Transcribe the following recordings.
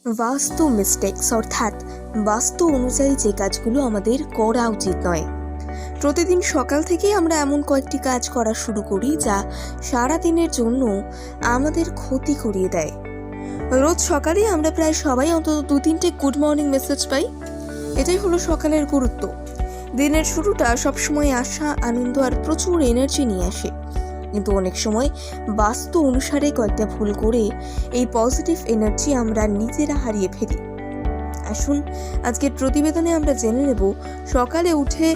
বাস্তু মিস্টেক্স অর্থাৎ বাস্তু অনুযায়ী যে কাজগুলো আমাদের করা উচিত নয়। প্রতিদিন সকাল থেকেই আমরা এমন কয়েকটি কাজ করা শুরু করি যা সারা দিনের জন্য আমাদের ক্ষতি করিয়ে দেয়। রোজ সকালে আমরা প্রায় সবাই অন্তত 2-3টে গুড মর্নিং মেসেজ পাই। এটাই হলো সকালের গুরুত্ব। দিনের শুরুটা সবসময় আশা, আনন্দ আর প্রচুর এনার্জি নিয়ে আসে, কিন্তু অনেক সময় বাস্তু অনুসারে কয়েকটা ভুল করে এই পজিটিভ এনার্জি আমরা নিজেরা হারিয়ে ফেলি। আসুন আজকের প্রতিবেদনে আমরা জেনে নেব সকালে উঠে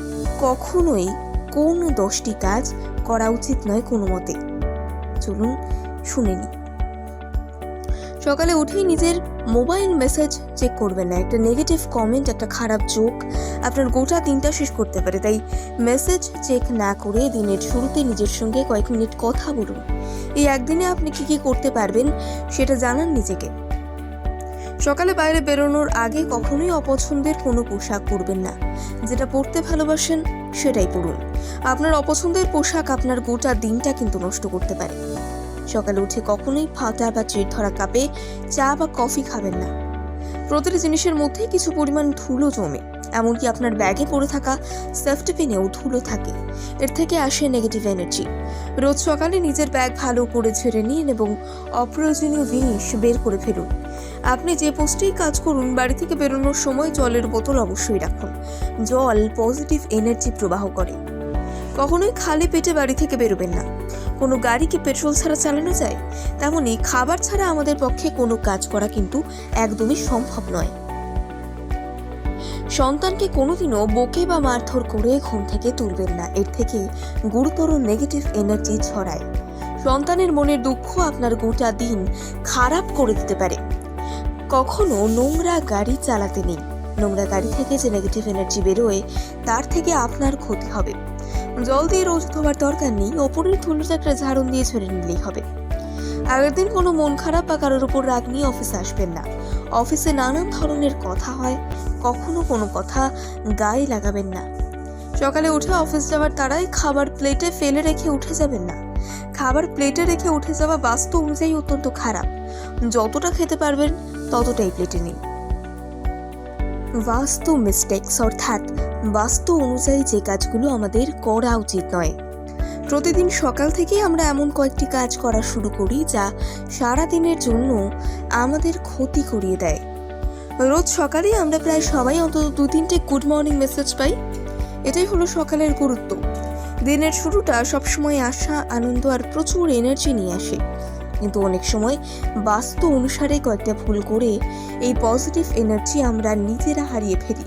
কখনোই কোন 10টি কাজ করা উচিত নয় কোনো মতে। চলুন শুনে নিই। সকালে উঠেই নিজের মোবাইল মেসেজ চেক করবেন না। একটা নেগেটিভ কমেন্ট, একটা খারাপ জোক আপনার গোটা দিনটা শেষ করতে পারে। তাই মেসেজ চেক না করে দিনের শুরুতে নিজের সঙ্গে কয়েক মিনিট কথা বলুন। এই একদিনে আপনি কি করতে পারবেন সেটা জানান নিজেকে। সকালে বাইরে বেরোনোর আগে কখনোই অপছন্দের কোনো পোশাক পরবেন না। যেটা পরতে ভালোবাসেন সেটাই পরুন। আপনার অপছন্দের পোশাক আপনার গোটা দিনটা কিন্তু নষ্ট করতে পারে। সকালে উঠে কখনোই ফাটা বা চেট ধরা কাপে চা বা কফি খাবেন না। প্রতিটি জিনিসের মধ্যেই কিছু পরিমাণ ধুলো জমে, এমনকি আপনার ব্যাগে পড়ে থাকা সেফটি পিনেও ধুলো থাকে। এর থেকে আসে নেগেটিভ এনার্জি। রোজ সকালে নিজের ব্যাগ ভালো করে ঝেড়ে নিন এবং অপ্রয়োজনীয় জিনিস বের করে ফেলুন। আপনি যে পোস্টেই কাজ করুন, বাড়ি থেকে বেরোনোর সময় জলের বোতল অবশ্যই রাখুন। জল পজিটিভ এনার্জি প্রবাহ করে। কখনোই খালি পেটে বাড়ি থেকে বেরোবেন না। কোনো গাড়ি কি পেট্রোল ছাড়া চালানো যায়? তেমনই খাবার ছাড়া আমাদের পক্ষে কোনো কাজ করা কিন্তু একদমই সম্ভব নয়। সন্তানকে কোনোদিনও বকে বা মারধর করে ঘুম থেকে তুলবেন না। এর থেকে গুরুতর নেগেটিভ এনার্জি ছড়ায়। সন্তানের মনের দুঃখ আপনার গোটা দিন খারাপ করে দিতে পারে। কখনো নোংরা গাড়ি চালাতে নেই। নোংরা গাড়ি থেকে যে নেগেটিভ এনার্জি বেরোয় তার থেকে আপনার ক্ষতি হবে। জল দিয়ে রোজ ধোয়ার দরকার নেই, ওপরের ধুলোটা একটা ঝাড়ুন দিয়ে ঝেড়ে নিলেই হবে। আগের দিন কোনো মন খারাপ বা কারোর উপর রাগ নিয়ে অফিসে আসবেন না। অফিসে নানান ধরনের কথা হয়, কখনো কোনো কথা গায়ে লাগাবেন না। সকালে উঠে অফিস যাওয়ার তাড়ায় খাবার প্লেটে ফেলে রেখে উঠে যাবেন না। খাবার প্লেটে রেখে উঠে যাওয়া বাস্তু অনুযায়ী অত্যন্ত খারাপ। যতটা খেতে পারবেন ততটাই প্লেটে নিন। বাস্তু মিস্টেক্স অর্থাৎ বাস্তু অনুযায়ী যে কাজগুলো আমাদের করা উচিত নয়। প্রতিদিন সকাল থেকেই আমরা এমন কয়েকটি কাজ করা শুরু করি যা সারা দিনের জন্য আমাদের ক্ষতি করিয়ে দেয়। রোজ সকালেই আমরা প্রায় সবাই অন্তত 2-3টে গুড মর্নিং মেসেজ পাই। এটাই হলো সকালের গুরুত্ব। দিনের শুরুটা সবসময় আশা, আনন্দ আর প্রচুর এনার্জি নিয়ে আসে, কিন্তু অনেক সময় বাস্তু অনুসারে কয়েকটা ভুল করে এই পজিটিভ এনার্জি আমরা নিজেরা হারিয়ে ফেলি।